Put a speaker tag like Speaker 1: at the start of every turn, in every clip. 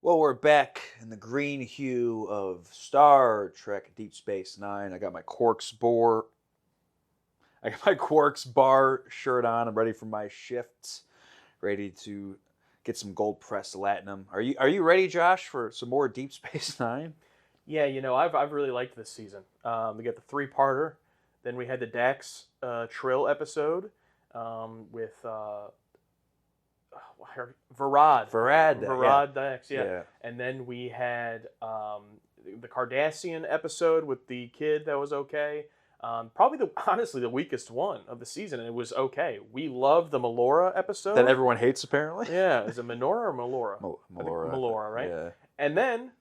Speaker 1: Well, we're back in the green hue of Star Trek Deep Space Nine. I got my Quarks bar shirt on. I'm ready for my shifts. Ready to get some gold pressed latinum. Are you ready, Josh, for some more Deep Space Nine?
Speaker 2: Yeah, I've really liked this season. We got the three-parter, then we had the Dax Trill episode with Varad.
Speaker 1: Varad,
Speaker 2: Dax, yeah. And then we had the Cardassian episode with the kid that was okay. Probably honestly the weakest one of the season, and it was okay. We love the Melora episode
Speaker 1: that everyone hates, apparently.
Speaker 2: Yeah, is it Minora or Melora?
Speaker 1: Melora.
Speaker 2: Melora, right?
Speaker 1: Yeah.
Speaker 2: And then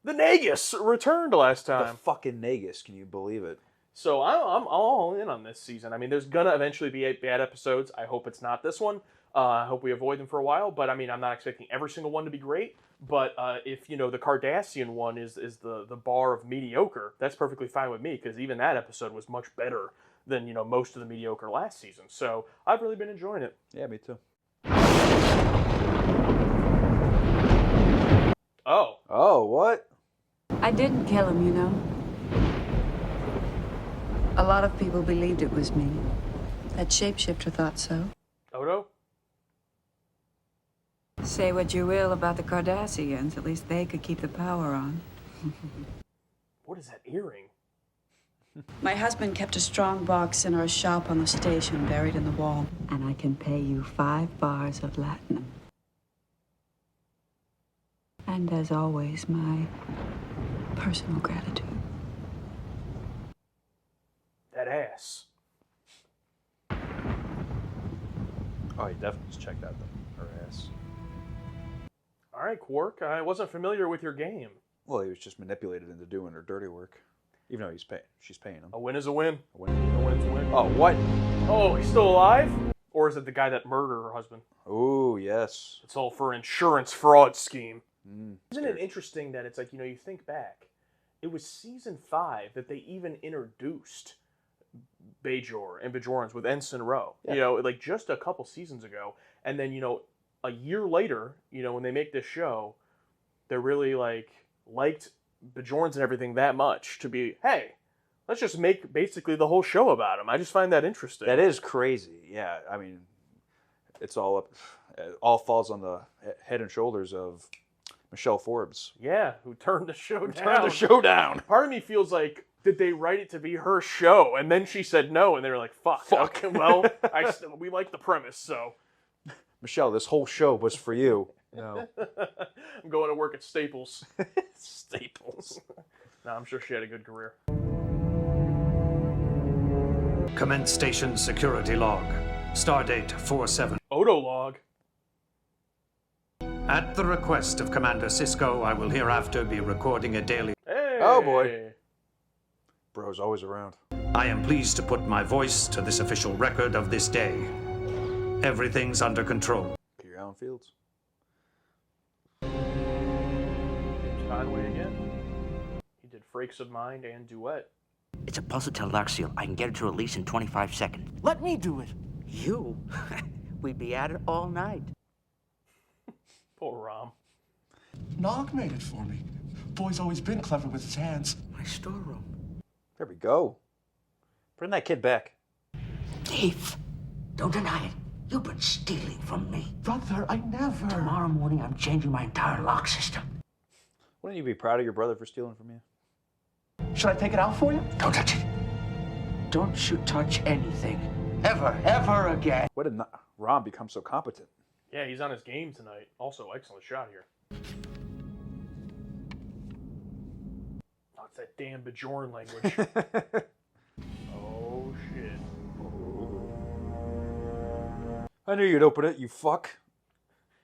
Speaker 2: the Nagus returned last time.
Speaker 1: The fucking Nagus, can you believe it?
Speaker 2: So I'm all in on this season. I mean, there's gonna eventually be 8 bad episodes. I hope it's not this one. I hope we avoid them for a while. But I mean, I'm not expecting every single one to be great. But if the Cardassian one is the bar of mediocre, that's perfectly fine with me, because even that episode was much better than most of the mediocre last season. So I've really been enjoying it.
Speaker 1: Yeah, me too.
Speaker 2: Oh.
Speaker 1: Oh, what?
Speaker 3: I didn't kill him, you know. A lot of people believed it was me. That shapeshifter thought so.
Speaker 2: Odo?
Speaker 3: Say what you will about the Cardassians, at least they could keep the power on.
Speaker 2: What is that earring?
Speaker 3: My husband kept a strong box in our shop on the station, buried in the wall. And I can pay you 5 bars of latinum. And as always, my personal gratitude.
Speaker 2: That ass.
Speaker 1: Oh, you definitely just checked out her ass.
Speaker 2: All right, Quark. I wasn't familiar with your game.
Speaker 1: Well, he was just manipulated into doing her dirty work. Even though she's paying him.
Speaker 2: A win is a win.
Speaker 1: A win.
Speaker 2: A win's a win.
Speaker 1: Oh, what?
Speaker 2: Oh, he's still alive? Or is it the guy that murdered her husband?
Speaker 1: Oh, yes.
Speaker 2: It's all for insurance fraud scheme. Isn't
Speaker 1: Scared.
Speaker 2: it interesting that it's like, you think back, it was season 5 that they even introduced Bajor and Bajorans with Ensign Ro.
Speaker 1: Yeah.
Speaker 2: Like just a couple seasons ago. And then, a year later, when they make this show, they're really liked Bajorans and everything that much to be, hey, let's just make basically the whole show about him. I just find that interesting.
Speaker 1: That is crazy. Yeah, I mean, it's all up. It all falls on the head and shoulders of Michelle Forbes.
Speaker 2: Yeah, who turned the show down.
Speaker 1: Turned the show down.
Speaker 2: Part of me feels like, did they write it to be her show? And then she said no, and they were like, fuck. Okay, well, we like the premise, so.
Speaker 1: Michelle, this whole show was for you. No.
Speaker 2: I'm going to work at Staples.
Speaker 1: Staples.
Speaker 2: No, I'm sure she had a good career.
Speaker 4: Commence station security log. Stardate 47.
Speaker 2: Odo log.
Speaker 4: At the request of Commander Sisko, I will hereafter be recording a daily.
Speaker 2: Hey!
Speaker 1: Oh, boy. Bro's always around.
Speaker 4: I am pleased to put my voice to this official record of this day. Everything's under control.
Speaker 1: Peter Allen Fields.
Speaker 2: James Conway again. He did Freaks of Mind and Duet.
Speaker 5: It's a pulsatile lock seal. I can get it to release in 25 seconds.
Speaker 6: Let me do it.
Speaker 5: You? We'd be at it all night.
Speaker 2: Poor Rom.
Speaker 6: Nog made it for me. Boy's always been clever with his hands.
Speaker 5: My storeroom.
Speaker 1: There we go. Bring that kid back.
Speaker 5: Thief! Don't deny it. You've been stealing from me.
Speaker 6: Brother, I never.
Speaker 5: Tomorrow morning, I'm changing my entire lock system.
Speaker 1: Wouldn't you be proud of your brother for stealing from you?
Speaker 6: Should I take it out for you?
Speaker 5: Don't touch it. Don't you touch anything. Ever again.
Speaker 1: What did Ron become so competent?
Speaker 2: Yeah, he's on his game tonight. Also, excellent shot here. Oh, it's that damn Bajoran language. Oh, shit.
Speaker 1: I knew you'd open it, you fuck.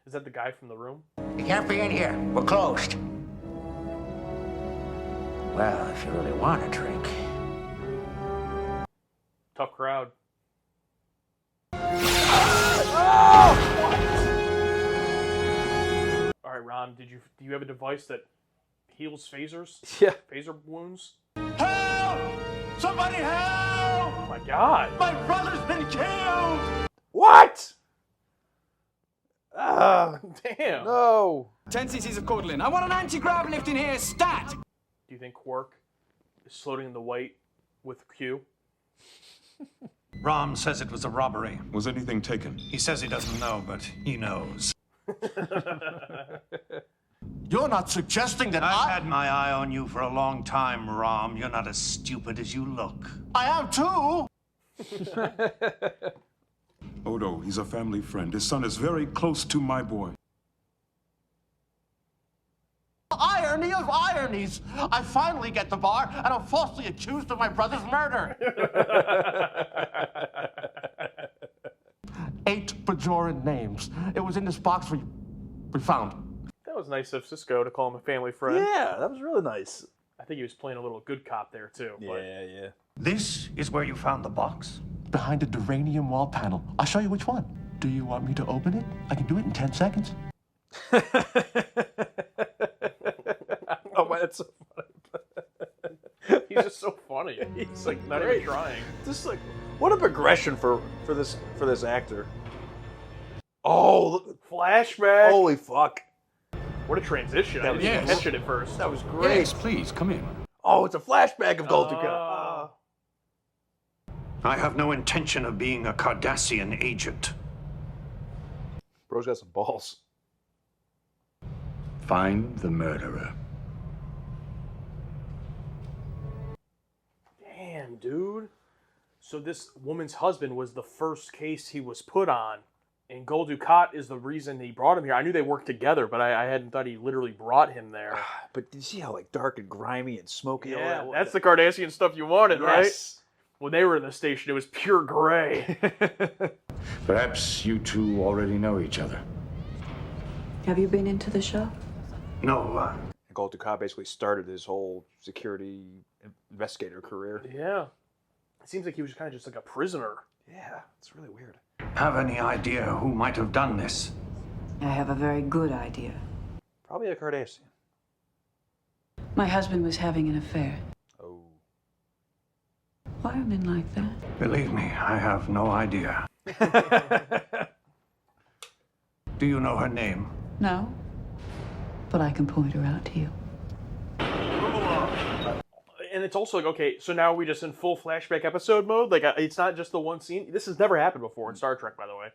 Speaker 2: Is that the guy from The Room?
Speaker 5: You can't be in here. We're closed. Well, if you really want a drink.
Speaker 2: Tough crowd. All right, Ron, do you have a device that heals phasers?
Speaker 1: Yeah.
Speaker 2: Phaser wounds?
Speaker 6: Help! Somebody help!
Speaker 2: Oh my god.
Speaker 6: My brother's been killed!
Speaker 1: What?
Speaker 2: Damn.
Speaker 1: No.
Speaker 7: 10 cc's of Cordlin. I want an anti-grav lift in here, stat!
Speaker 2: Do you think Quark is floating in the white with Q?
Speaker 4: Rom says it was a robbery.
Speaker 8: Was anything taken?
Speaker 4: He says he doesn't know, but he knows.
Speaker 5: You're not suggesting that
Speaker 4: I've had my eye on you for a long time, Rom. You're not as stupid as you look.
Speaker 5: I am too!
Speaker 8: Odo, he's a family friend. His son is very close to my boy.
Speaker 5: Irony of ironies! I finally get the bar, and I'm falsely accused of my brother's murder. 8 Bajoran names. It was in this box we found.
Speaker 2: That was nice of Cisco to call him a family friend.
Speaker 1: Yeah, that was really nice.
Speaker 2: I think he was playing a little good cop there, too. But...
Speaker 1: Yeah.
Speaker 4: This is where you found the box?
Speaker 5: Behind a duranium wall panel. I'll show you which one. Do you want me to open it? I can do it in 10 seconds.
Speaker 1: Oh, man, that's so funny.
Speaker 2: He's just so funny. He's like not even trying.
Speaker 1: Just like, what a progression for this actor. Oh, look,
Speaker 2: Flashback.
Speaker 1: holy fuck.
Speaker 2: What a transition. I didn't even catch it at first.
Speaker 1: That was great.
Speaker 7: Yes, please, come in.
Speaker 1: Oh, it's a flashback of Gul Dukat.
Speaker 4: I have no intention of being a Cardassian agent.
Speaker 1: Bro's got some balls.
Speaker 9: Find the murderer.
Speaker 2: Damn, dude. So this woman's husband was the first case he was put on, and Gul Dukat is the reason he brought him here. I knew they worked together, but I hadn't thought he literally brought him there.
Speaker 1: But did you see how like dark and grimy and smoky all
Speaker 2: Yeah,
Speaker 1: that?
Speaker 2: that's the Cardassian stuff you wanted, right?
Speaker 1: Yes.
Speaker 2: When they were in the station, it was pure gray.
Speaker 9: Perhaps you two already know each other.
Speaker 3: Have you been into the shop?
Speaker 4: No,
Speaker 1: Gul Dukat basically started his whole security investigator career.
Speaker 2: Yeah. It seems like he was kind of just like a prisoner.
Speaker 1: Yeah, it's really weird.
Speaker 4: have any idea who might have done this?
Speaker 3: I have a very good idea.
Speaker 1: Probably a Cardassian.
Speaker 3: My husband was having an affair.
Speaker 1: Oh.
Speaker 3: Why are men like that?
Speaker 4: Believe me, I have no idea. Do you know her name?
Speaker 3: No. But I can point her out to you.
Speaker 2: And it's also like, okay, so now we just in full flashback episode mode? Like, it's not just the one scene. This has never happened before in Star Trek, by the way.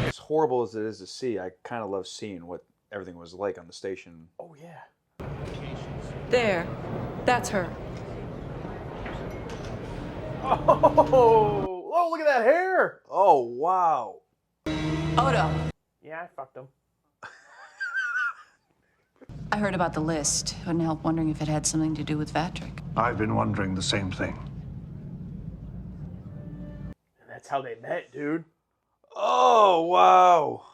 Speaker 1: As horrible as it is to see, I kind of love seeing what everything was like on the station.
Speaker 2: Oh, yeah.
Speaker 3: There. That's her.
Speaker 2: Oh, look at that hair.
Speaker 1: Oh, wow.
Speaker 3: Odo.
Speaker 2: Yeah, I fucked him.
Speaker 10: I heard about the list. Couldn't help wondering if it had something to do with Vatrick.
Speaker 4: I've been wondering the same thing.
Speaker 2: And that's how they met, dude.
Speaker 1: Oh, wow.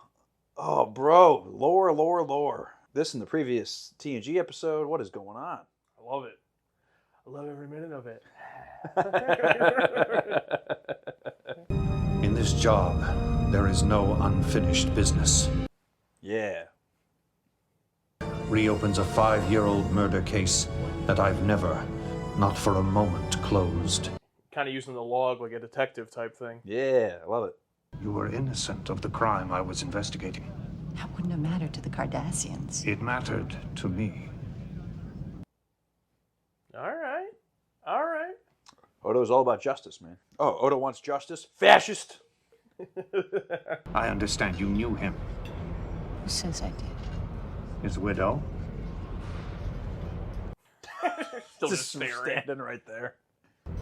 Speaker 1: Oh, bro. Lore. This in the previous TNG episode. What is going on?
Speaker 2: I love it. I love every minute of it.
Speaker 4: In this job, there is no unfinished business.
Speaker 1: Yeah.
Speaker 4: Reopens a 5-year-old murder case that I've never, not for a moment, closed.
Speaker 2: Kind of using the log like a detective type thing.
Speaker 1: Yeah, I love it.
Speaker 4: You were innocent of the crime I was investigating.
Speaker 10: That wouldn't have mattered to the Cardassians.
Speaker 4: It mattered to me.
Speaker 2: All right.
Speaker 1: Odo's all about justice, man. Oh, Odo wants justice? Fascist!
Speaker 4: I understand you knew him.
Speaker 10: Who says I did?
Speaker 4: His widow?
Speaker 2: Still just staring.
Speaker 1: standing right there.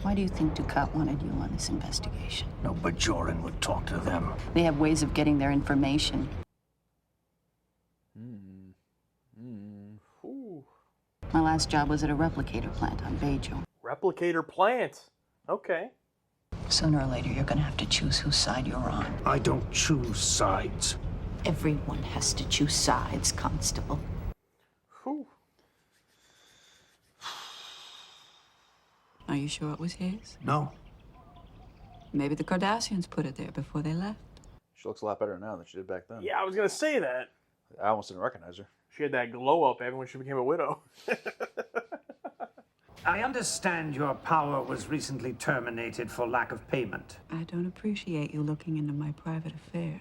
Speaker 10: Why do you think Dukat wanted you on this investigation?
Speaker 4: No Bajoran would talk to them.
Speaker 10: They have ways of getting their information.
Speaker 2: Ooh.
Speaker 10: My last job was at a replicator plant on Beijo.
Speaker 2: Replicator plant. Okay.
Speaker 10: Sooner or later, you're gonna have to choose whose side you're on.
Speaker 4: I don't choose sides.
Speaker 10: Everyone has to choose sides, Constable.
Speaker 2: Whew.
Speaker 3: Are you sure it was his?
Speaker 4: No.
Speaker 3: Maybe the Cardassians put it there before they left.
Speaker 1: She looks a lot better now than she did back then.
Speaker 2: Yeah, I was going to say that.
Speaker 1: I almost didn't recognize her.
Speaker 2: She had that glow up even when she became a widow.
Speaker 4: I understand your power was recently terminated for lack of payment.
Speaker 3: I don't appreciate you looking into my private affair.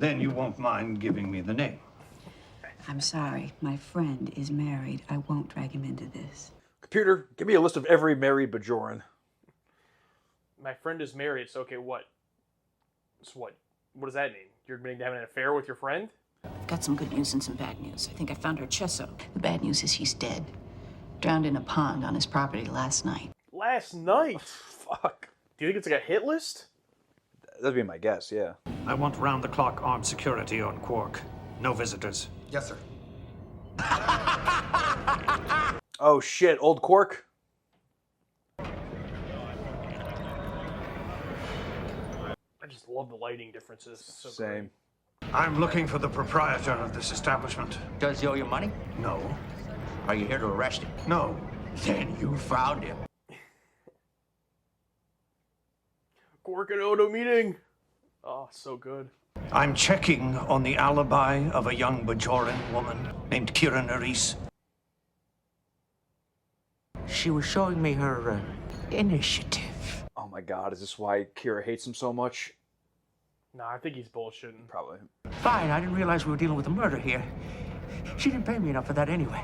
Speaker 4: Then you won't mind giving me the name.
Speaker 3: I'm sorry. My friend is married. I won't drag him into this.
Speaker 1: Computer, give me a list of every married Bajoran.
Speaker 2: My friend is married, so okay, what? So what? What does that mean? You're admitting to having an affair with your friend?
Speaker 10: I've got some good news and some bad news. I think I found her Chesso. The bad news is he's dead. Drowned in a pond on his property last night.
Speaker 2: Last night?
Speaker 1: Fuck.
Speaker 2: Do you think it's like a hit list?
Speaker 1: That'd be my guess, yeah.
Speaker 4: I want round-the-clock armed security on Quark. No visitors.
Speaker 5: Yes, sir.
Speaker 1: Oh shit, old Quark?
Speaker 2: I just love the lighting differences. It's so
Speaker 1: Same.
Speaker 2: great.
Speaker 4: I'm looking for the proprietor of this establishment.
Speaker 5: Does he owe you money?
Speaker 4: No.
Speaker 5: Are you here to arrest him?
Speaker 4: No.
Speaker 5: Then you found him.
Speaker 2: Quark and Odo meeting. Oh, so good.
Speaker 4: I'm checking on the alibi of a young Bajoran woman named Kira Nerys.
Speaker 5: She was showing me her initiative.
Speaker 1: Oh my god, is this why Kira hates him so much?
Speaker 2: Nah, I think he's bullshitting.
Speaker 1: Probably.
Speaker 5: Fine, I didn't realize we were dealing with a murder here. She didn't pay me enough for that anyway.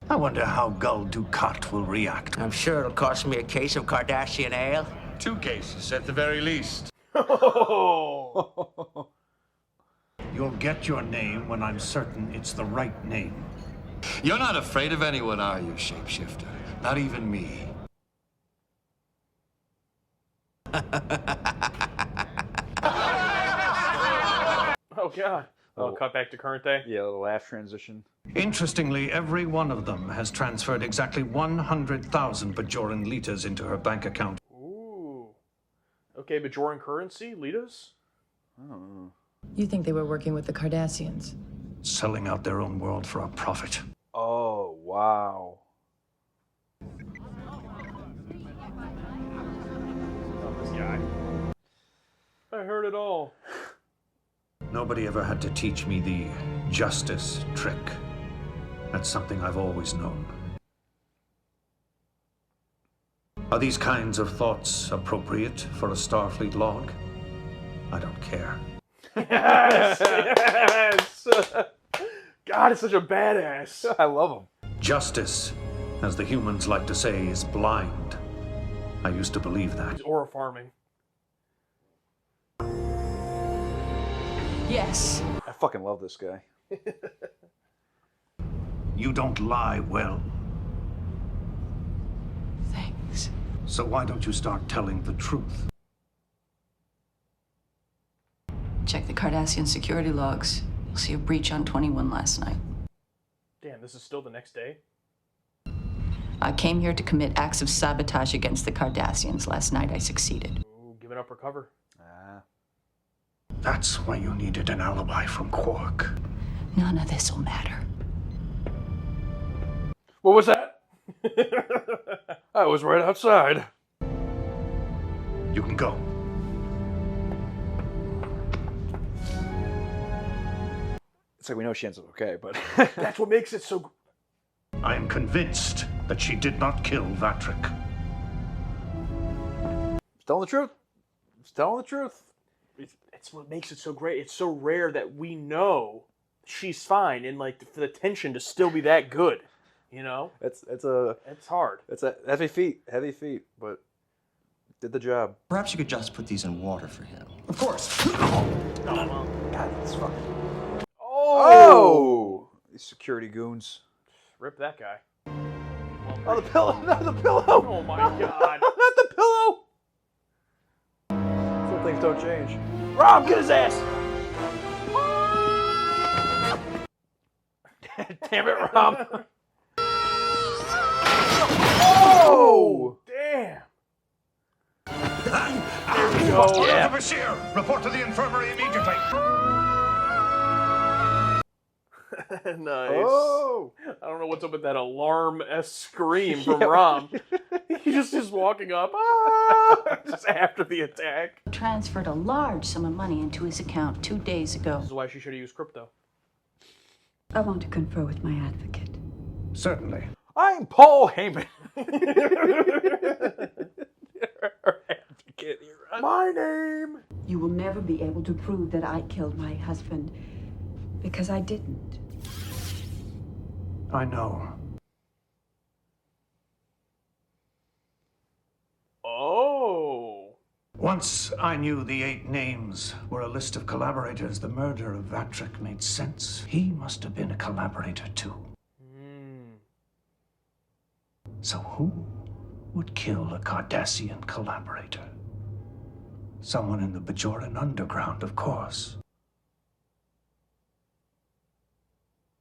Speaker 4: I wonder how Gul Dukat will react.
Speaker 5: I'm sure it'll cost me a case of Kardashian ale.
Speaker 9: 2 cases at the very least.
Speaker 2: Oh!
Speaker 4: You'll get your name when I'm certain it's the right name.
Speaker 9: You're not afraid of anyone, are you, shapeshifter? Not even me.
Speaker 2: Oh, God. Oh, cut back to current day?
Speaker 1: Yeah, the laugh transition.
Speaker 4: Interestingly, every one of them has transferred exactly 100,000 Bajoran liters into her bank account.
Speaker 2: Ooh. Okay, Bajoran currency, Litas?
Speaker 1: Oh.
Speaker 11: You think they were working with the Cardassians?
Speaker 4: Selling out their own world for a profit.
Speaker 1: Oh, wow.
Speaker 2: Oh, this guy. I heard it all.
Speaker 4: Nobody ever had to teach me the justice trick. That's something I've always known. Are these kinds of thoughts appropriate for a Starfleet log? I don't care.
Speaker 2: Yes! Yes! God, it's such a badass.
Speaker 1: I love him.
Speaker 4: Justice, as the humans like to say, is blind. I used to believe that.
Speaker 2: He's aura farming.
Speaker 10: Yes.
Speaker 1: I fucking love this guy.
Speaker 4: You don't lie well.
Speaker 10: Thanks.
Speaker 4: So why don't you start telling the truth?
Speaker 10: Check the Cardassian security logs. You'll see a breach on 21 last night.
Speaker 2: Damn, this is still the next day?
Speaker 10: I came here to commit acts of sabotage against the Cardassians. Last night I succeeded.
Speaker 2: Ooh, giving up her cover.
Speaker 4: That's why you needed an alibi from Quark.
Speaker 10: None of this'll matter.
Speaker 1: What was that? I was right outside.
Speaker 4: You can go.
Speaker 1: It's like we know she ends up okay, but...
Speaker 2: That's what makes it so...
Speaker 4: I am convinced that she did not kill Vatrick.
Speaker 1: Telling the truth. Just telling the truth.
Speaker 2: It's what makes it so great. It's so rare that we know she's fine, and like for the tension to still be that good, you know.
Speaker 1: It's
Speaker 2: hard.
Speaker 1: It's a heavy feat, but did the job.
Speaker 12: Perhaps you could just put these in water for him.
Speaker 5: Of course.
Speaker 1: God, it's fucking. Oh! These security goons.
Speaker 2: Rip that guy.
Speaker 1: Oh, the pillow! Not the pillow!
Speaker 2: Oh my God!
Speaker 1: Not the pillow! Some things don't change. Rob, get his ass! Damn it, Rob! Oh!
Speaker 2: Damn! There we go.
Speaker 4: Yeah. Bashir, report to the infirmary immediately.
Speaker 2: Nice.
Speaker 1: Oh!
Speaker 2: I don't know what's up with that alarm-esque scream from Rom. He's just walking up, just after the attack.
Speaker 10: Transferred a large sum of money into his account 2 days ago.
Speaker 2: This is why she should have used crypto.
Speaker 3: I want to confer with my advocate.
Speaker 4: Certainly.
Speaker 1: I'm Paul Heyman.
Speaker 2: My name
Speaker 3: You will never be able to prove that I killed my husband, because I didn't.
Speaker 4: I know.
Speaker 2: Oh.
Speaker 4: Once I knew the 8 names were a list of collaborators, the murder of Vatrick made sense. He must have been a collaborator too. So who would kill a Cardassian collaborator? Someone in the Bajoran underground, of course.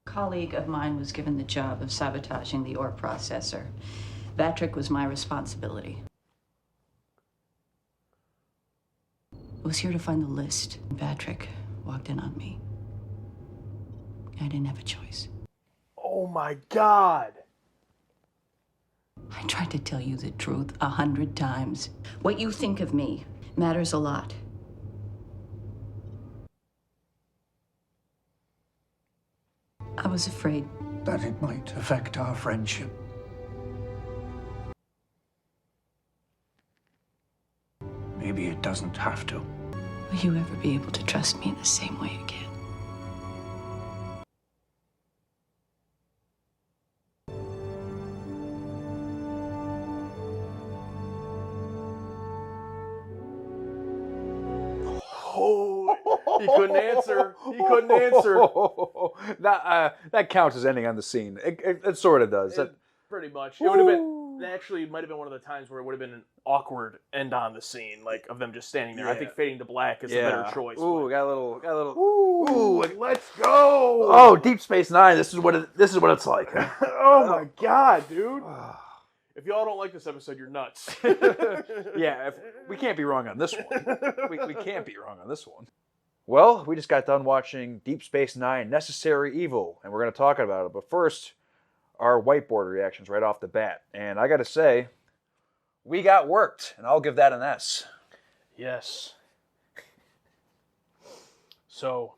Speaker 10: A colleague of mine was given the job of sabotaging the ore processor. Vatrick was my responsibility. I was here to find the list. Vatrick walked in on me. I didn't have a choice.
Speaker 2: Oh my God.
Speaker 10: I tried to tell you the truth 100 times. What you think of me matters a lot. I was afraid
Speaker 4: that it might affect our friendship. Maybe it doesn't have to.
Speaker 10: Will you ever be able to trust me in the same way again?
Speaker 2: Oh, he couldn't answer. He couldn't answer.
Speaker 1: That counts as ending on the scene. It sort of does.
Speaker 2: Pretty much. It would have been, actually, it might have been one of the times where it would have been an awkward end on the scene, like of them just standing there. I think fading to black is a better choice.
Speaker 1: Ooh, got a little. Ooh,
Speaker 2: let's go.
Speaker 1: Oh, Deep Space Nine. This is what it's like.
Speaker 2: Oh my God, dude. If y'all don't like this episode, you're nuts.
Speaker 1: Yeah, we can't be wrong on this one. We can't be wrong on this one. Well, we just got done watching Deep Space Nine, Necessary Evil, and we're going to talk about it. But first, our whiteboard reactions right off the bat. And I got to say, we got worked, and I'll give that an S.
Speaker 2: Yes. So,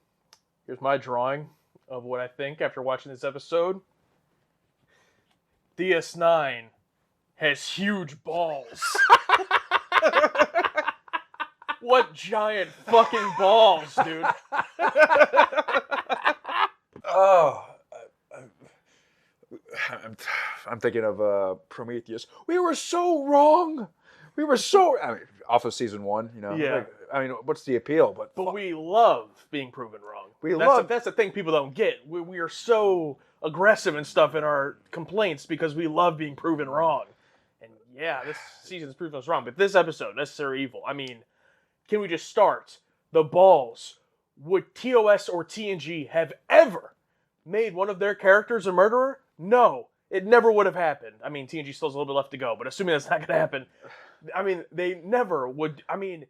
Speaker 2: here's my drawing of what I think after watching this episode. DS9 has huge balls. What giant fucking balls, dude.
Speaker 1: Oh, I'm thinking of Prometheus. We were so wrong. We were so... I mean, off of season 1, you know.
Speaker 2: Yeah.
Speaker 1: Like, I mean, what's the appeal?
Speaker 2: But we love being proven wrong. That's the thing people don't get. We are so aggressive and stuff in our complaints because we love being proven wrong. And yeah, this season's proven us wrong. But this episode, Necessary Evil, I mean, can we just start? The balls. Would TOS or TNG have ever made one of their characters a murderer? No. It never would have happened. I mean, TNG still has a little bit left to go, but assuming that's not going to happen, I mean, they never would. I mean,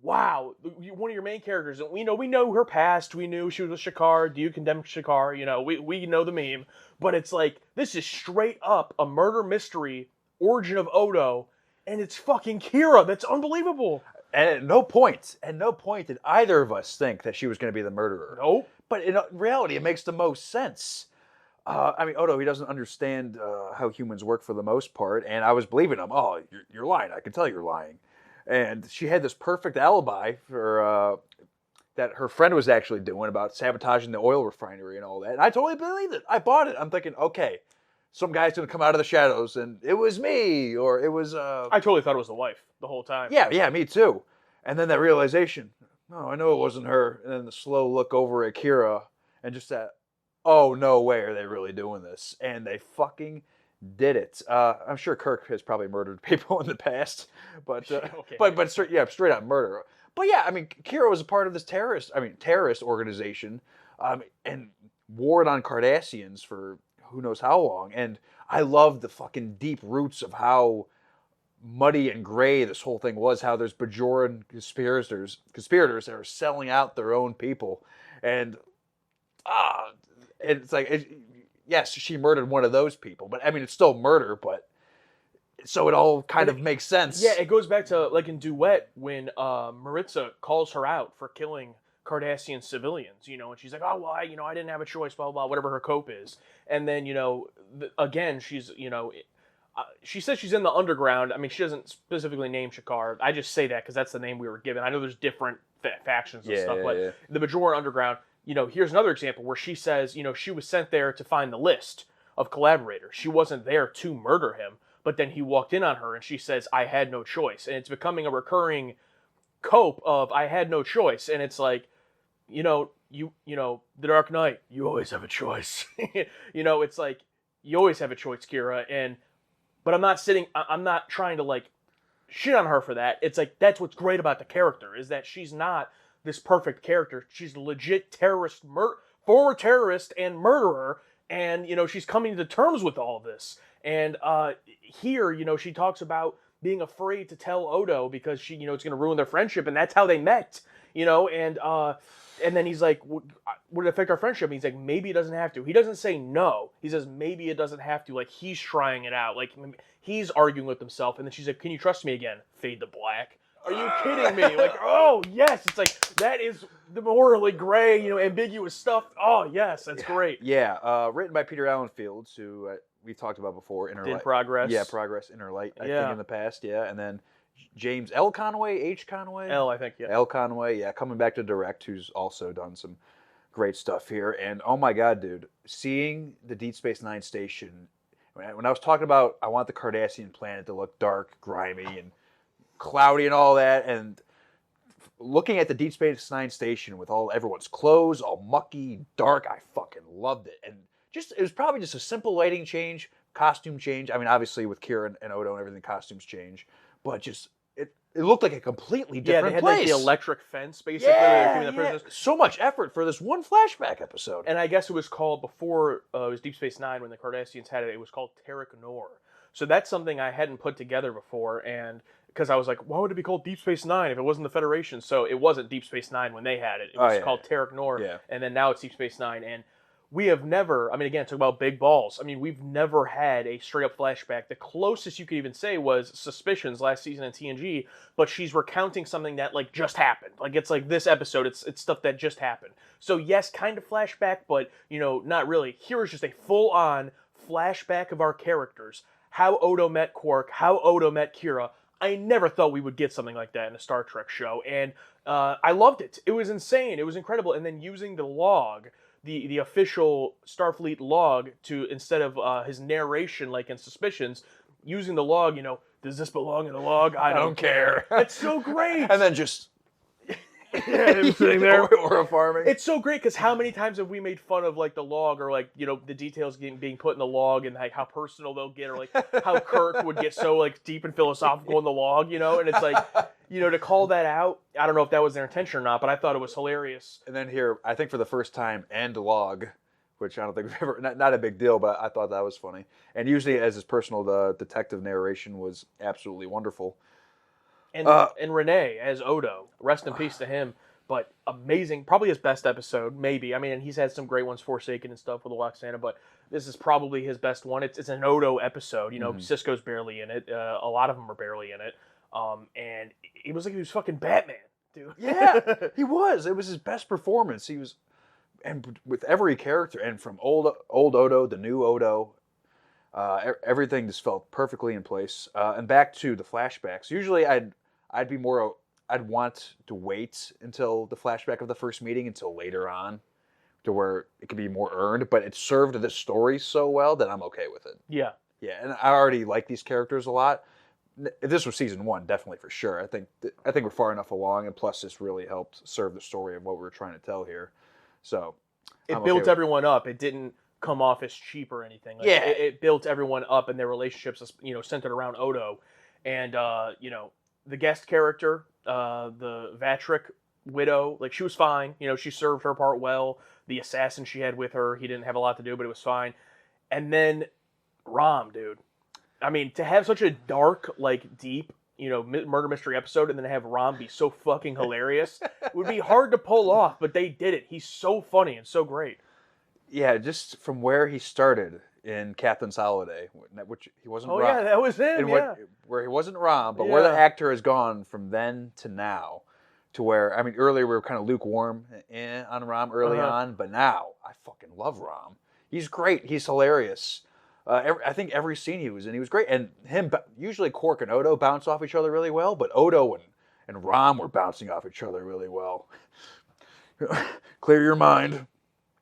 Speaker 2: wow. One of your main characters, and we know her past. We knew she was with Shakar. Do you condemn Shakar? You know, we know the meme. But it's like, this is straight up a murder mystery, origin of Odo, and it's fucking Kira. That's unbelievable.
Speaker 1: And at no point did either of us think that she was going to be the murderer.
Speaker 2: Nope.
Speaker 1: But in reality, it makes the most sense. I mean, Odo, he doesn't understand how humans work for the most part, and I was believing him. Oh, you're lying. I can tell you're lying. And she had this perfect alibi for that her friend was actually doing about sabotaging the oil refinery and all that. And I totally believed it. I bought it. I'm thinking, okay, some guy's going to come out of the shadows, and it was me, or it was...
Speaker 2: I totally thought it was the wife the whole time.
Speaker 1: Yeah, me too. And then that realization, no, I know it wasn't her. And then the slow look over at Kira, and just that, oh, no way are they really doing this. And they fucking did it. I'm sure Kirk has probably murdered people in the past, but
Speaker 2: Okay.
Speaker 1: but straight up murder. But yeah, I mean, Kira was a part of this terrorist organization, and warred on Cardassians for who knows how long. And I love the fucking deep roots of how muddy and gray this whole thing was, how there's Bajoran conspirators that are selling out their own people. And it's like, yes, she murdered one of those people, but I mean, it's still murder, but so it all kind of makes sense.
Speaker 2: Yeah, it goes back to, like in Duet, when Maritza calls her out for killing Cardassian civilians, you know, and she's like, oh, well, I didn't have a choice, blah, blah, blah, whatever her cope is. And then, again, she's, she says she's in the underground. I mean, she doesn't specifically name Shakar. I just say that because that's the name we were given. I know there's different factions and stuff, but the Bajoran underground, here's another example where she says, she was sent there to find the list of collaborators. She wasn't there to murder him, but then he walked in on her and she says, I had no choice. And it's becoming a recurring cope of I had no choice. And it's like, the Dark Knight, you always have a choice. It's like, you always have a choice, Kira. But I'm not trying to like shit on her for that. It's like, that's what's great about the character, is that she's not this perfect character. She's a legit terrorist, former terrorist and murderer. And, she's coming to terms with all this. And here, she talks about being afraid to tell Odo because it's going to ruin their friendship. And that's how they met, and then he's like, would it affect our friendship? And he's like, maybe it doesn't have to. He doesn't say no. He says, maybe it doesn't have to. Like, he's trying it out. Like, he's arguing with himself. And then she's like, can you trust me again? Fade to black. Are you kidding me? Like, oh, yes. It's like, that is the morally gray, ambiguous stuff. Oh, yes. That's great.
Speaker 1: Yeah. Written by Peter Allen Fields, who we've talked about before.
Speaker 2: Did Progress.
Speaker 1: Yeah, Progress, Inner Light, I think, in the past. Yeah. And then James L. Conway, H. Conway?
Speaker 2: L, I think, yeah.
Speaker 1: L. Conway, yeah, coming back to direct, who's also done some great stuff here. And oh my God, dude, seeing the Deep Space Nine station, when I was talking about I want the Cardassian planet to look dark, grimy, and cloudy and all that, and looking at the Deep Space Nine station with everyone's clothes, all mucky, dark, I fucking loved it. And it was probably just a simple lighting change, costume change. I mean, obviously with Kira and Odo and everything, costumes change. But just it looked like a completely different
Speaker 2: they had
Speaker 1: place.
Speaker 2: Like the electric fence, basically. The
Speaker 1: So much effort for this one flashback episode.
Speaker 2: And I guess it was called, before it was Deep Space Nine, when the Cardassians had it, it was called Terek Nor. So that's something I hadn't put together before, and because I was like, why would it be called Deep Space Nine if it wasn't the Federation? So it wasn't Deep Space Nine when they had it. It was called Terek Nor, and then now it's Deep Space Nine. And we have never, I mean, again, talk about big balls. I mean, we've never had a straight-up flashback. The closest you could even say was Suspicions last season in TNG, but she's recounting something that, like, just happened. Like, it's like this episode, it's stuff that just happened. So, yes, kind of flashback, but, not really. Here is just a full-on flashback of our characters. How Odo met Quark, how Odo met Kira. I never thought we would get something like that in a Star Trek show, and I loved it. It was insane. It was incredible. And then using the log, the official Starfleet log, to, instead of his narration like in Suspicions, using the log, does this belong in the log? I don't care. It's so great.
Speaker 1: And then just
Speaker 2: him sitting there
Speaker 1: or a farming.
Speaker 2: It's so great because how many times have we made fun of like the log, or like the details being put in the log, and like how personal they'll get, or like how Kirk would get so like deep and philosophical in the log, and it's like to call that out. I don't know if that was their intention or not, but I thought it was hilarious.
Speaker 1: And then here, I think for the first time, and log, which I don't think we've ever, not a big deal, but I thought that was funny. And usually as his personal, the detective narration was absolutely wonderful.
Speaker 2: And Renee as Odo, rest in peace to him, but amazing, probably his best episode, maybe. I mean, and he's had some great ones, Forsaken and stuff with Loxana, but this is probably his best one. It's an Odo episode, Sisko's barely in it, a lot of them are barely in it, and it was like he was fucking Batman, dude.
Speaker 1: Yeah, he was. It was his best performance. He was, and with every character, and from old Odo, the new Odo, everything just felt perfectly in place. And back to the flashbacks. Usually I'd want to wait until the flashback of the first meeting until later on, to where it could be more earned, but it served the story so well that I'm okay with it.
Speaker 2: Yeah.
Speaker 1: Yeah, and I already like these characters a lot. If this was season one, definitely for sure. I think we're far enough along, and plus this really helped serve the story of what we were trying to tell here. So
Speaker 2: it built everyone up. It didn't come off as cheap or anything. Like, it built everyone up, and their relationships, centered around Odo, and the guest character, the Vatrick widow, like, she was fine. She served her part well. The assassin she had with her, he didn't have a lot to do, but it was fine. And then Rom, dude. I mean, to have such a dark, like, deep, murder mystery episode, and then have Rom be so fucking hilarious, it would be hard to pull off, but they did it. He's so funny and so great.
Speaker 1: Yeah, just from where he started in Captain's Holiday, which he wasn't.
Speaker 2: Oh,
Speaker 1: Rom,
Speaker 2: yeah, that was him.
Speaker 1: Where he wasn't Rom, but where the actor has gone from then to now, to where, I mean, earlier we were kind of lukewarm on Rom early on, but now I fucking love Rom. He's great. He's hilarious. I think every scene he was in, he was great. And usually Quark and Odo bounce off each other really well, but Odo and Rom were bouncing off each other really well. Clear your mind.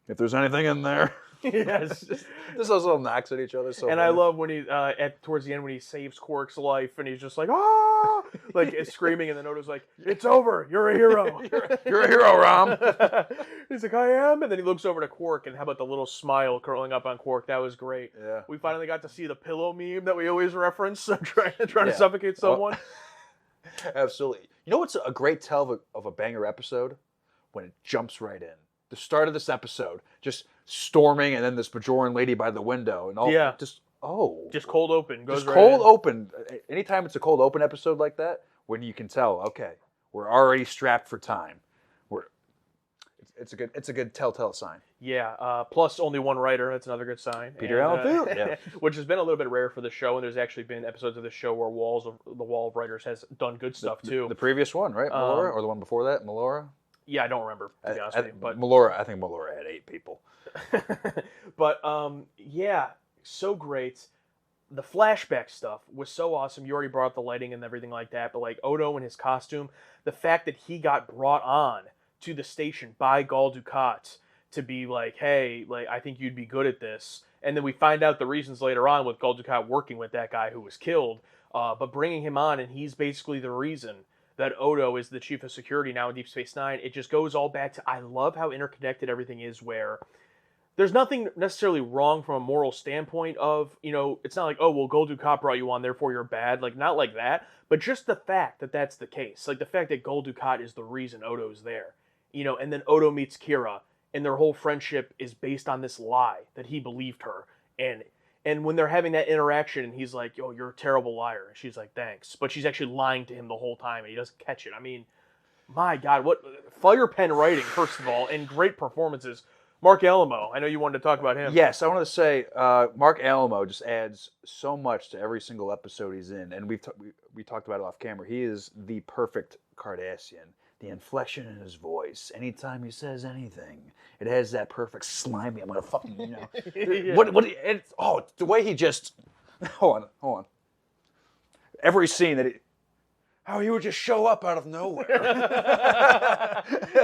Speaker 1: If there's anything in there.
Speaker 2: Yes.
Speaker 1: Just those little knocks at each other. So
Speaker 2: and
Speaker 1: funny.
Speaker 2: I love when he towards the end when he saves Quark's life and he's just like ah, like screaming, and then Odo's like, "It's over. You're a hero.
Speaker 1: you're a hero, Rom."
Speaker 2: He's like, "I am," and then he looks over to Quark, and how about the little smile curling up on Quark? That was great.
Speaker 1: Yeah.
Speaker 2: We finally got to see the pillow meme that we always reference, trying to suffocate someone.
Speaker 1: Absolutely. You know what's a great tell of a banger episode? When it jumps right in. The start of this episode, just storming, and then this Bajoran lady by the window, and all.
Speaker 2: Yeah.
Speaker 1: Just
Speaker 2: cold open. Goes
Speaker 1: just
Speaker 2: right
Speaker 1: cold
Speaker 2: in.
Speaker 1: open. Anytime it's a cold open episode like that, when you can tell, okay, we're already strapped for time. It's a good telltale sign.
Speaker 2: Yeah. Plus, only one writer. That's another good sign.
Speaker 1: Peter Allen Field. Yeah.
Speaker 2: Which has been a little bit rare for the show, and there's actually been episodes of the show where the Wall of Writers has done good stuff too.
Speaker 1: The previous one, right, Melora, or the one before that, Melora.
Speaker 2: Yeah, I don't remember, to be honest with you. But
Speaker 1: Melora, I think Melora had 8 people.
Speaker 2: But yeah, so great. The flashback stuff was so awesome. You already brought up the lighting and everything like that, but like Odo and his costume, the fact that he got brought on to the station by Gul Dukat to be like, hey, like I think you'd be good at this. And then we find out the reasons later on with Gul Dukat working with that guy who was killed, but bringing him on, and he's basically the reason that Odo is the chief of security now in Deep Space Nine. It just goes all back to, I love how interconnected everything is, where there's nothing necessarily wrong from a moral standpoint of, it's not like, oh, well, Gul Dukat brought you on, therefore you're bad. Like, not like that, but just the fact that that's the case. Like, the fact that Gul Dukat is the reason Odo's there. And then Odo meets Kira, and their whole friendship is based on this lie that he believed her. And when they're having that interaction, and he's like, "Yo, you're a terrible liar," and she's like, "Thanks," but she's actually lying to him the whole time, and he doesn't catch it. I mean, my God, what fire pen writing, first of all, and great performances. Mark Alamo, I know you wanted to talk about him.
Speaker 1: Yes, I wanted to say Mark Alamo just adds so much to every single episode he's in, and we talked about it off camera. He is the perfect Cardassian. The inflection in his voice, anytime he says anything, it has that perfect slimy. I'm gonna fucking
Speaker 2: Yeah.
Speaker 1: The way he just hold on. Every scene that he would just show up out of nowhere.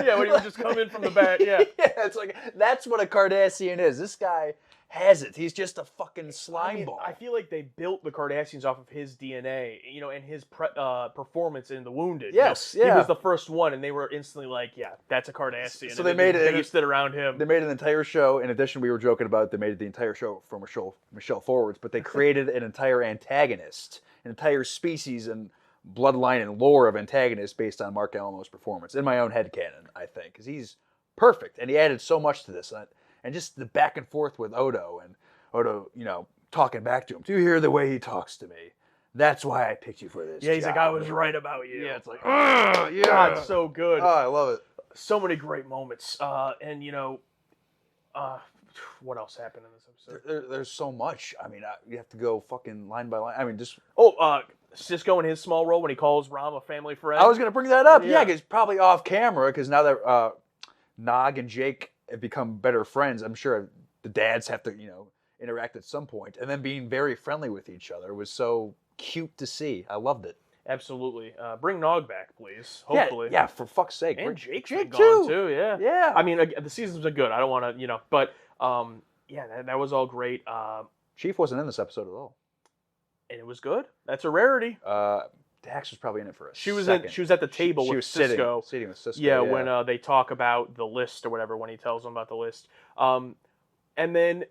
Speaker 2: Yeah, when he would just come in from the back. Yeah,
Speaker 1: yeah, it's like that's what a Cardassian is. This guy has it. He's just a fucking slime ball.
Speaker 2: I feel like they built the Cardassians off of his DNA, and his performance in The Wounded.
Speaker 1: Yes,
Speaker 2: He was the first one, and they were instantly like, yeah, that's a Cardassian.
Speaker 1: So they made it
Speaker 2: based it around him.
Speaker 1: They made an entire show. In addition, we were joking about they made the entire show for Michelle forwards, but they created an entire antagonist, an entire species and bloodline and lore of antagonists based on Mark Alamo's performance. In my own headcanon, I think, because he's perfect, and he added so much to this. And just the back and forth with Odo, and Odo, talking back to him. Do you hear the way he talks to me? That's why I picked you for this.
Speaker 2: Yeah, he's
Speaker 1: job.
Speaker 2: like, I was right about you.
Speaker 1: Yeah, it's like,
Speaker 2: yeah, God, it's so good.
Speaker 1: Oh, I love it.
Speaker 2: So many great moments. And what else happened in this episode?
Speaker 1: There's so much. I mean, you have to go fucking line by line. I mean, just
Speaker 2: Cisco in his small role when he calls Rom a family friend.
Speaker 1: I was gonna bring that up. Yeah, because probably off camera, because now that Nog and Jake have become better friends, I'm sure the dads have to, interact at some point. And then being very friendly with each other was so cute to see. I loved it.
Speaker 2: Absolutely. Bring Nog back, please. Hopefully.
Speaker 1: Yeah, for fuck's sake.
Speaker 2: And Jake too. Yeah.
Speaker 1: Yeah.
Speaker 2: I mean, the seasons are good. I don't want to, but yeah, that was all great.
Speaker 1: Chief wasn't in this episode at all.
Speaker 2: And it was good. That's a rarity.
Speaker 1: Dax was probably in it for a
Speaker 2: She was
Speaker 1: second.
Speaker 2: She was at the table with Cisco.
Speaker 1: Sitting with Cisco.
Speaker 2: Yeah, when they talk about the list or whatever, when he tells them about the list. And then,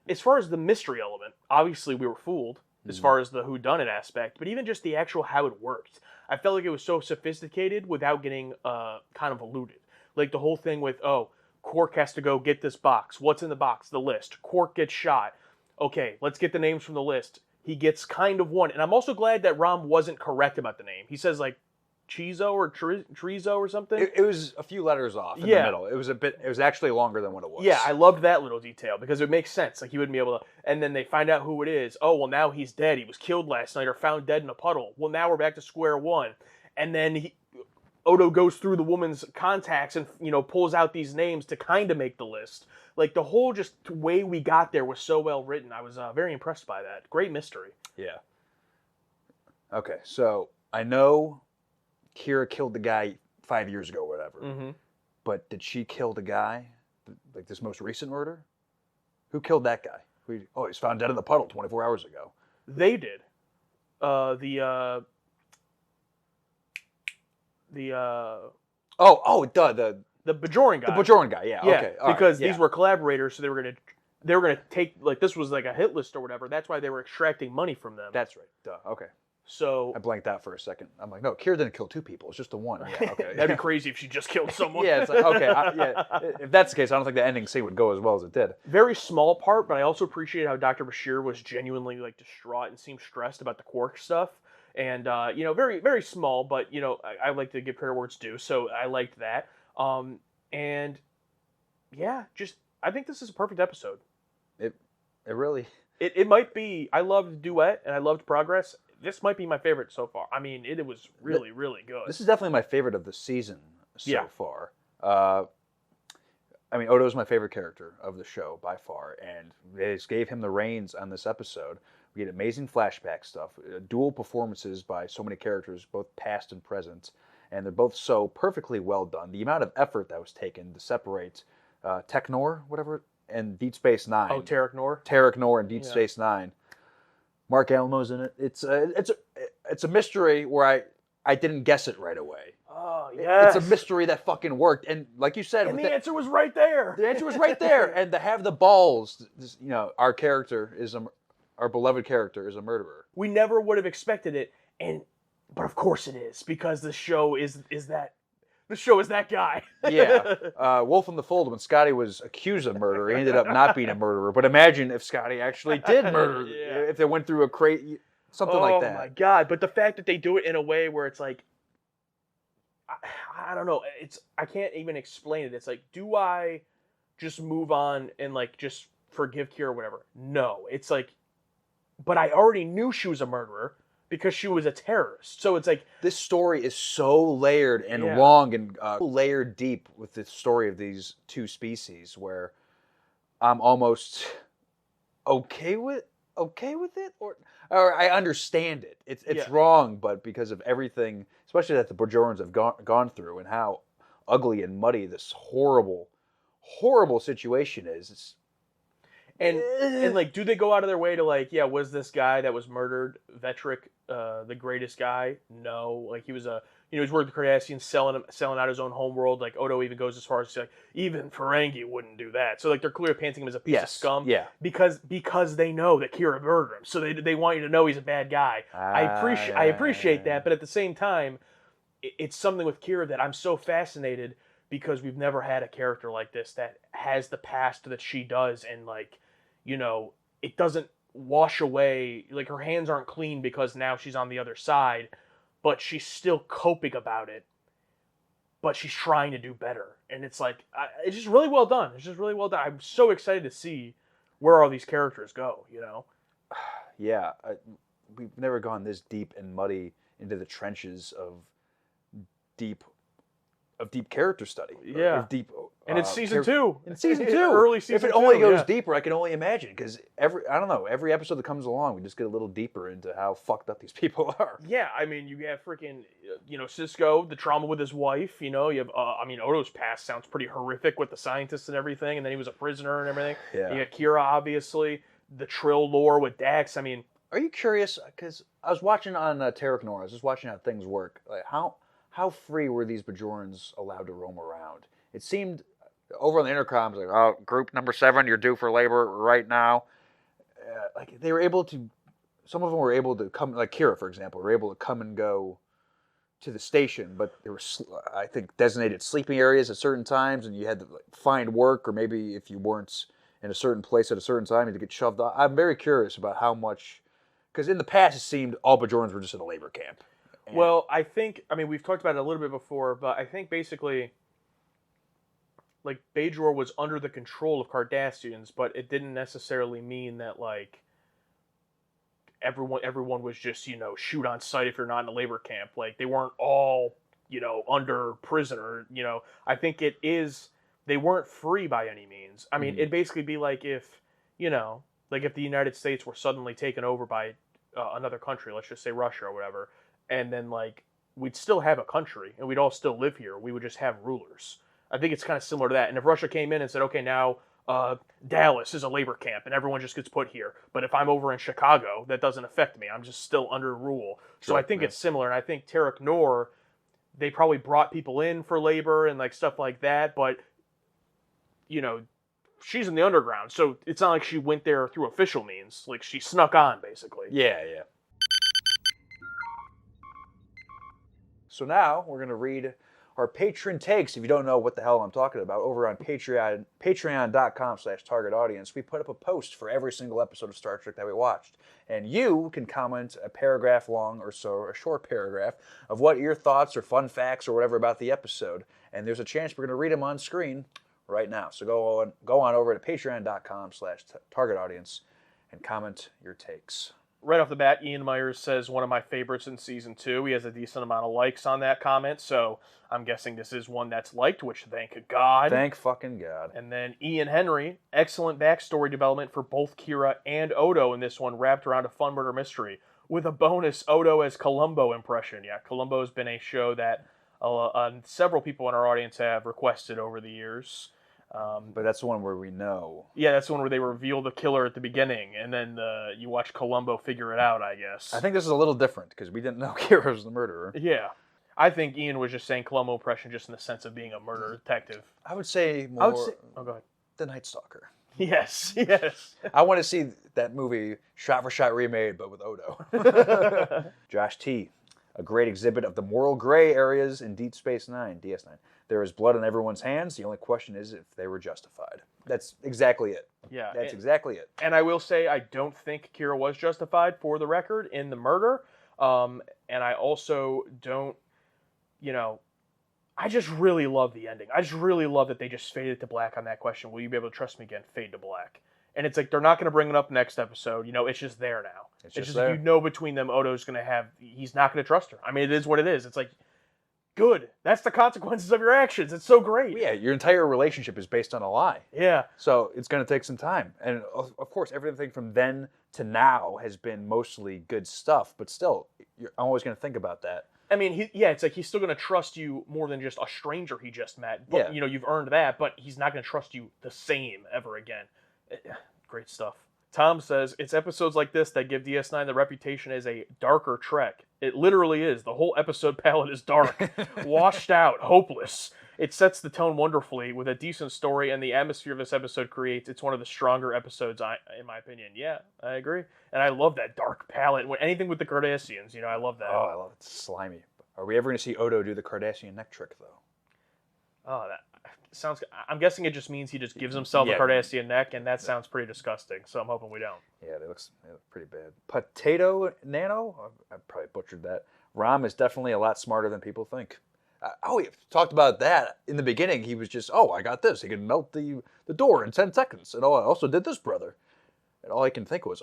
Speaker 2: as far as the mystery element, obviously we were fooled as far as the whodunit aspect, but even just the actual how it worked, I felt like it was so sophisticated without getting kind of eluded. Like the whole thing with, Quark has to go get this box. What's in the box? The list. Quark gets shot. Okay, let's get the names from the list. He gets kind of one. And I'm also glad that Rom wasn't correct about the name. He says like Chizo or Trizo or something.
Speaker 1: It was a few letters off in the middle. It was actually longer than what it was.
Speaker 2: Yeah, I loved that little detail because it makes sense. Like he wouldn't be able to. And then they find out who it is. Oh, well, now he's dead. He was killed last night or found dead in a puddle. Well, now we're back to square one. And then Odo goes through the woman's contacts and pulls out these names to kind of make the list. Like the whole just way we got there was so well written. I was very impressed by that. Great mystery.
Speaker 1: Yeah. Okay, so I know Kira killed the guy 5 years ago, or whatever.
Speaker 2: Mm-hmm.
Speaker 1: But did she kill the guy, like this most recent murder? Who killed that guy? He's found dead in the puddle 24 hours ago.
Speaker 2: They did. The Bajoran guy.
Speaker 1: The Bajoran guy, yeah. Okay, all
Speaker 2: because
Speaker 1: right,
Speaker 2: these were collaborators, so they were gonna take, like, this was like a hit list or whatever. That's why they were extracting money from them.
Speaker 1: That's right. Duh. Okay.
Speaker 2: So
Speaker 1: I blanked out for a second. I'm like, no, Kira didn't kill 2 people. It's just the one. Yeah. Okay.
Speaker 2: That'd be crazy if she just killed someone.
Speaker 1: Yeah. It's like, okay. If that's the case, I don't think the ending scene would go as well as it did.
Speaker 2: Very small part, but I also appreciate how Dr. Bashir was genuinely like distraught and seemed stressed about the Quark stuff. And very, very small, but I like to give credit where it's due, so I liked that. And yeah, I think this is a perfect episode.
Speaker 1: It really.
Speaker 2: It might be. I loved Duet and I loved Progress. This might be my favorite so far. I mean, it was really, really good.
Speaker 1: This is definitely my favorite of the season so far. I mean, Odo's my favorite character of the show by far, and they just gave him the reins on this episode. We get amazing flashback stuff, dual performances by so many characters, both past and present, and they're both so perfectly well done. The amount of effort that was taken to separate Technor, whatever, and Deep Space Nine.
Speaker 2: Oh, Tarek Nor?
Speaker 1: Tarek Nor and Deep Space Nine. Mark Almo's in it. It's a mystery where I didn't guess it right away.
Speaker 2: Oh, yes.
Speaker 1: It's a mystery that fucking worked, and like you said,
Speaker 2: and the answer was right there.
Speaker 1: The answer was right there, and to have the balls, our character is our beloved character is a murderer.
Speaker 2: We never would have expected it, but of course it is, because the show is that. The show is that guy.
Speaker 1: Yeah. Wolf in the Fold, when Scotty was accused of murder, he ended up not being a murderer. But imagine if Scotty actually did murder, if they went through something like that.
Speaker 2: Oh my God. But the fact that they do it in a way where it's like, I don't know. I can't even explain it. It's like, do I just move on and like just forgive Kira or whatever? No. It's like, but I already knew she was a murderer because she was a terrorist. So it's like,
Speaker 1: this story is so layered and long and layered deep with the story of these 2 species, where I'm almost okay with it, or I understand it. It's wrong, but because of everything, especially that the Bajorans have gone through, and how ugly and muddy this horrible, horrible situation is.
Speaker 2: And like, do they go out of their way to like, was this guy that was murdered, Vetric, the greatest guy? No, like he was he's working with the Cardassians, selling out his own homeworld. Like Odo even goes as far as to say, like, even Ferengi wouldn't do that. So like they're clearly painting him as a piece of scum.
Speaker 1: Yeah.
Speaker 2: Because they know that Kira murdered him, so they want you to know he's a bad guy. I appreciate that, but at the same time, it's something with Kira that I'm so fascinated, because we've never had a character like this that has the past that she does, and like, it doesn't wash away, like her hands aren't clean because now she's on the other side, but she's still coping about it, but she's trying to do better. And it's like, it's just really well done. It's just really well done. I'm so excited to see where all these characters go,
Speaker 1: Yeah, we've never gone this deep and muddy into the trenches of deep character study.
Speaker 2: Yeah.
Speaker 1: Deep.
Speaker 2: And it's season 2.
Speaker 1: In season 2.
Speaker 2: Early season 2.
Speaker 1: If it only goes deeper, I can only imagine. Because every episode that comes along, we just get a little deeper into how fucked up these people are.
Speaker 2: Yeah, I mean, you have freaking, Sisko, the trauma with his wife. You have, Odo's past sounds pretty horrific with the scientists and everything, and then he was a prisoner and everything.
Speaker 1: Yeah.
Speaker 2: You got Kira, obviously, the Trill lore with Dax. I mean,
Speaker 1: are you curious? Because I was watching on Tarek Nor, I was just watching how things work. Like how free were these Bajorans allowed to roam around? It seemed over on the intercoms, like, oh, group number 7, you're due for labor right now. Like they were able to, some of them were able to come, like Kira, for example, were able to come and go to the station, but there were, I think, designated sleeping areas at certain times, and you had to find work, or maybe if you weren't in a certain place at a certain time, you had to get shoved off. I'm very curious about how much, because in the past it seemed all Bajorans were just in a labor camp.
Speaker 2: Well, I think, we've talked about it a little bit before, but I think basically, like, Bajor was under the control of Cardassians, but it didn't necessarily mean that, like, everyone was just, shoot on sight if you're not in a labor camp. Like, they weren't all under prison or, I think it is, they weren't free by any means. I mean, it'd basically be like if, if the United States were suddenly taken over by another country, let's just say Russia or whatever, and then we'd still have a country and we'd all still live here. We would just have rulers. I think it's kind of similar to that. And if Russia came in and said, okay, now Dallas is a labor camp and everyone just gets put here. But if I'm over in Chicago, that doesn't affect me. I'm just still under rule. So I think it's similar. And I think Tarek Noor, they probably brought people in for labor and stuff like that. But, she's in the underground. So it's not like she went there through official means. She snuck on, basically.
Speaker 1: Yeah. So now we're going to read our patron takes. If you don't know what the hell I'm talking about, over on Patreon, patreon.com/target audience, we put up a post for every single episode of Star Trek that we watched. And you can comment a paragraph long or so, a short paragraph, of what your thoughts or fun facts or whatever about the episode. And there's a chance we're going to read them on screen right now. So go on over to patreon.com/target audience and comment your takes.
Speaker 2: Right off the bat, Ian Myers says one of my favorites in season 2. He has a decent amount of likes on that comment, so I'm guessing this is one that's liked, which thank God.
Speaker 1: Thank fucking God.
Speaker 2: And then Ian Henry, excellent backstory development for both Kira and Odo in this one, wrapped around a fun murder mystery, with a bonus Odo as Columbo impression. Yeah, Columbo's been a show that several people in our audience have requested over the years.
Speaker 1: But that's the one where we know.
Speaker 2: Yeah, that's the one where they reveal the killer at the beginning, and then you watch Columbo figure it out, I guess.
Speaker 1: I think this is a little different, because we didn't know Kira was the murderer.
Speaker 2: Yeah. I think Ian was just saying Columbo impression just in the sense of being a murder detective.
Speaker 1: I would say more
Speaker 2: oh, go ahead.
Speaker 1: The Night Stalker.
Speaker 2: Yes.
Speaker 1: I want to see that movie shot for shot remade, but with Odo. Josh T. A great exhibit of the moral gray areas in Deep Space Nine, DS9. There is blood on everyone's hands. The only question is if they were justified. That's exactly it.
Speaker 2: Yeah.
Speaker 1: That's exactly it.
Speaker 2: And I will say I don't think Kira was justified, for the record, in the murder. And I also don't, I just really love the ending. I just really love that they just faded to black on that question. Will you be able to trust me again? Fade to black. And it's they're not going to bring it up next episode. It's just there now. It's just there. Between them, Odo's going to have, he's not going to trust her. I mean, it is what it is. It's good. That's the consequences of your actions. It's so great.
Speaker 1: Yeah, your entire relationship is based on a lie.
Speaker 2: Yeah.
Speaker 1: So it's going to take some time. And of course, everything from then to now has been mostly good stuff. But still, I'm always going to think about that.
Speaker 2: I mean, it's he's still going to trust you more than just a stranger he just met. But, you've earned that, but he's not going to trust you the same ever again. Great stuff. Tom says, it's episodes like this that give DS9 the reputation as a darker Trek. It literally is. The whole episode palette is dark, washed out, hopeless. It sets the tone wonderfully with a decent story, and the atmosphere this episode creates. It's one of the stronger episodes, in my opinion. Yeah, I agree. And I love that dark palette. Anything with the Cardassians, I love that.
Speaker 1: Oh, I love it. It's slimy. Are we ever going to see Odo do the Cardassian neck trick, though?
Speaker 2: Oh, that sounds... I'm guessing it just means he just gives himself a Cardassian neck, and that sounds pretty disgusting, so I'm hoping we don't.
Speaker 1: Yeah, they look pretty bad. Potato Nano? I probably butchered that. Rom is definitely a lot smarter than people think. We talked about that in the beginning. He was just, I got this. He can melt the door in 10 seconds. And I also did this, brother. And all I can think was,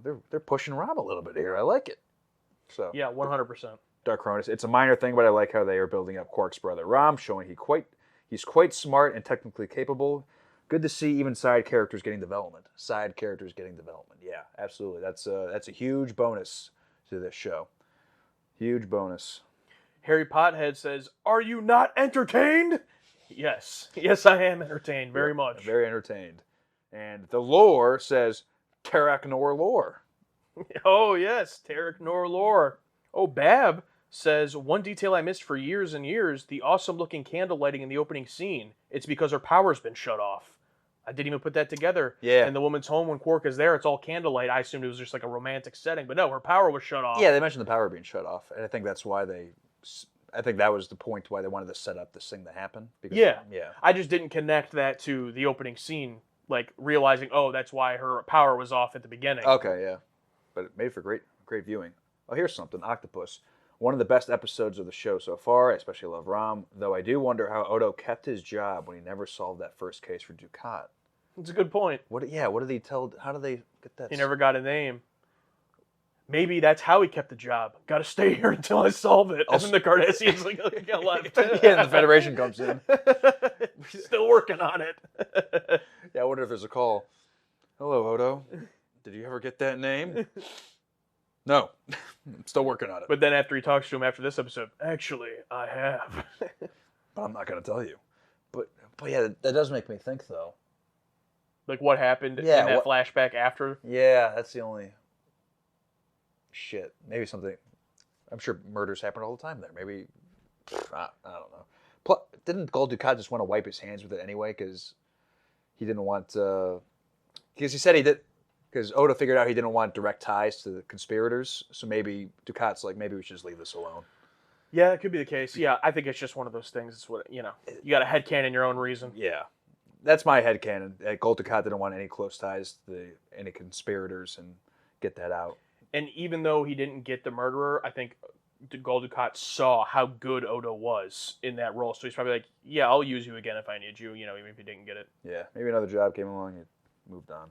Speaker 1: they're pushing Rom a little bit here. I like it. So
Speaker 2: yeah, 100%.
Speaker 1: Dark Cronus. It's a minor thing, but I like how they are building up Quark's brother Rom, showing he's quite smart and technically capable. Good to see even side characters getting development. Yeah, absolutely. That's a huge bonus to this show. Huge bonus.
Speaker 2: Harry Pothead says, "Are you not entertained?" Yes, I am entertained very much.
Speaker 1: Very entertained. And the lore says, Tarek Noor lore.
Speaker 2: Oh yes, Tarek Noor lore. Oh, Bab says, one detail I missed for years and years, the awesome-looking candle lighting in the opening scene. It's because her power's been shut off. I didn't even put that together.
Speaker 1: Yeah.
Speaker 2: In the woman's home, when Quark is there, it's all candlelight. I assumed it was just a romantic setting, but no, her power was shut off.
Speaker 1: Yeah, they mentioned the power being shut off, and I think that's why I think that was the point why they wanted to set up this thing to happen. Because,
Speaker 2: yeah. I just didn't connect that to the opening scene, realizing, that's why her power was off at the beginning.
Speaker 1: Okay, yeah. But it made for great viewing. Oh, here's something. Octopus. One of the best episodes of the show so far. I especially love Rom, though I do wonder how Odo kept his job when he never solved that first case for Ducat.
Speaker 2: That's a good point.
Speaker 1: What did he tell? How did they get that?
Speaker 2: He never got a name. maybe that's how he kept the job. Got to stay here until I solve it. And then the Cardassians get left.
Speaker 1: Yeah, and the Federation comes in.
Speaker 2: Still working on it.
Speaker 1: Yeah, I wonder if there's a call. Hello, Odo. Did you ever get that name? No. I'm still working on it.
Speaker 2: But then after he talks to him after this episode, actually, I have.
Speaker 1: But I'm not going to tell you. But yeah, that does make me think, though.
Speaker 2: Like what happened in that flashback after?
Speaker 1: Yeah, that's the only... Shit. Maybe something... I'm sure murders happen all the time there. Maybe... I don't know. Didn't Gul Dukat just want to wipe his hands with it anyway? Because he didn't want... Because he said he did... Because Oda figured out he didn't want direct ties to the conspirators. So maybe Dukat's like, maybe we should just leave this alone.
Speaker 2: Yeah, it could be the case. Yeah, I think it's just one of those things. It's what, you got a headcanon your own reason.
Speaker 1: Yeah. That's my headcanon. Gul Dukat didn't want any close ties to any conspirators and get that out.
Speaker 2: And even though he didn't get the murderer, I think Gul Dukat saw how good Odo was in that role. So he's probably like, yeah, I'll use you again if I need you, even if you didn't get it.
Speaker 1: Yeah, maybe another job came along and moved on.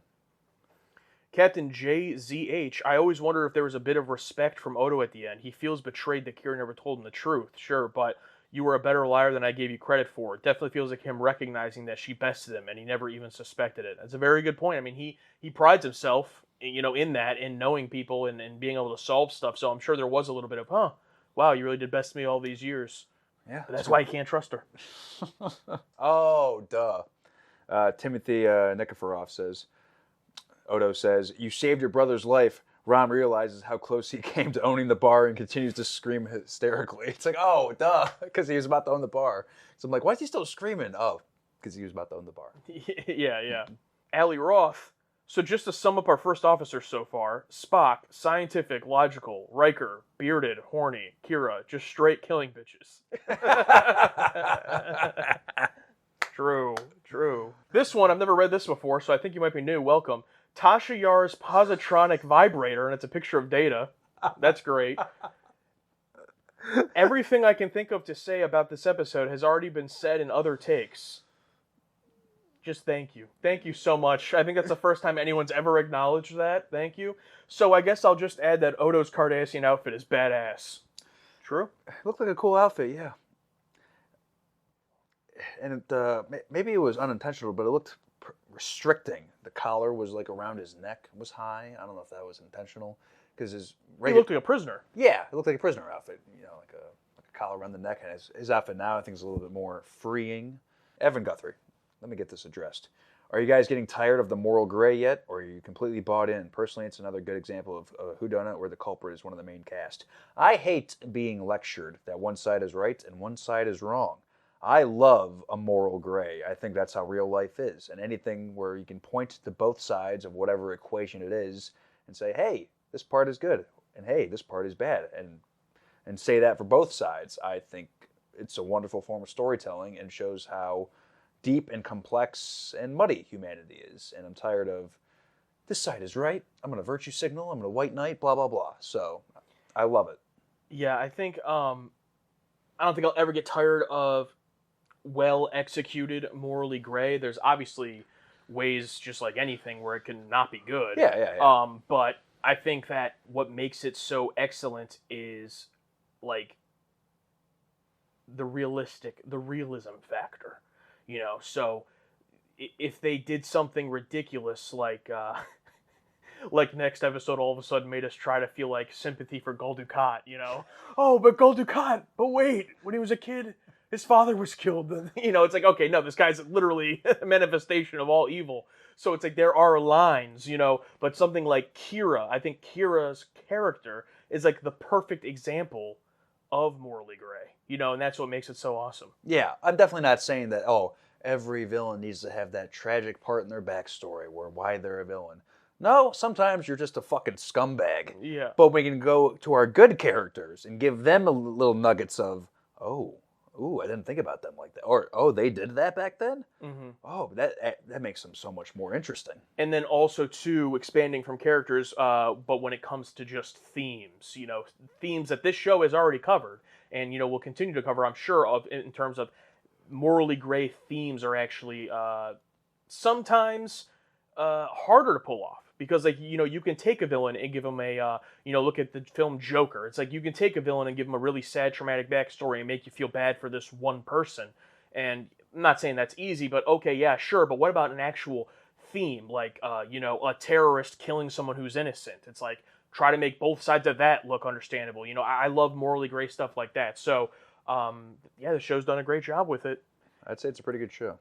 Speaker 2: Captain JZH, I always wonder if there was a bit of respect from Odo at the end. He feels betrayed that Kira never told him the truth. Sure, but you were a better liar than I gave you credit for. It definitely feels like him recognizing that she bested him and he never even suspected it. That's a very good point. I mean, he prides himself, in that, in knowing people and being able to solve stuff. So I'm sure there was a little bit of, wow, you really did best me all these years.
Speaker 1: Yeah.
Speaker 2: But that's why you can't trust her.
Speaker 1: Oh, duh. Timothy Nikiforov says, Odo says, you saved your brother's life. Ram realizes how close he came to owning the bar and continues to scream hysterically. It's like, oh, duh, because he was about to own the bar. So I'm like, why is he still screaming? Oh, because he was about to own the bar.
Speaker 2: Yeah. Ali Roth. So just to sum up our first officers so far, Spock, scientific, logical, Riker, bearded, horny, Kira, just straight killing bitches. True. This one, I've never read this before, so I think you might be new. Welcome. Tasha Yar's positronic vibrator, and it's a picture of Data. That's great. Everything I can think of to say about this episode has already been said in other takes. Just thank you. Thank you so much. I think that's the first time anyone's ever acknowledged that. Thank you. So I guess I'll just add that Odo's Cardassian outfit is badass. True?
Speaker 1: It looked like a cool outfit, yeah. And maybe it was unintentional, but it looked restricting. The collar was like around his neck, was high. I don't know if that was intentional, because
Speaker 2: he looked like a prisoner.
Speaker 1: Yeah, it looked like a prisoner outfit. Like a collar around the neck, and his outfit now I think is a little bit more freeing. Evan Guthrie, let me get this addressed. Are you guys getting tired of the moral gray yet, or are you completely bought in? Personally, it's another good example of a whodunit where the culprit is one of the main cast. I hate being lectured that one side is right and one side is wrong. I love a moral gray. I think that's how real life is. And anything where you can point to both sides of whatever equation it is and say, hey, this part is good, and hey, this part is bad, and say that for both sides, I think it's a wonderful form of storytelling and shows how deep and complex and muddy humanity is. And I'm tired of, this side is right, I'm going to virtue signal, I'm going to white knight, blah, blah, blah. So I love it.
Speaker 2: Yeah, I think, I don't think I'll ever get tired of well-executed, morally gray. There's obviously ways, just like anything, where it can not be good.
Speaker 1: Yeah.
Speaker 2: But I think that what makes it so excellent is, like, the realism factor. So if they did something ridiculous, like next episode all of a sudden made us try to feel like sympathy for Gul Dukat, Oh, but Gul Dukat, but wait, when he was a kid, his father was killed. It's like, okay, no, this guy's literally a manifestation of all evil. So it's like there are lines, but something like Kira, I think Kira's character is like the perfect example of morally gray, and that's what makes it so awesome.
Speaker 1: Yeah, I'm definitely not saying that, every villain needs to have that tragic part in their backstory why they're a villain. No, sometimes you're just a fucking scumbag.
Speaker 2: Yeah.
Speaker 1: But we can go to our good characters and give them a little nuggets of, I didn't think about them like that. Or, they did that back then?
Speaker 2: Mm-hmm.
Speaker 1: Oh, that makes them so much more interesting.
Speaker 2: And then also, too, expanding from characters, but when it comes to just themes, themes that this show has already covered, and, will continue to cover, I'm sure, in terms of morally gray themes are actually sometimes harder to pull off because like you can take a villain and give him a look at the film Joker. It's like you can take a villain and give him a really sad, traumatic backstory and make you feel bad for this one person. And I'm not saying that's easy, but okay, yeah, sure. But what about an actual theme, like a terrorist killing someone who's innocent? It's like try to make both sides of that look understandable. I love morally gray stuff like that. So yeah, the show's done a great job with it.
Speaker 1: I'd say it's a pretty good show.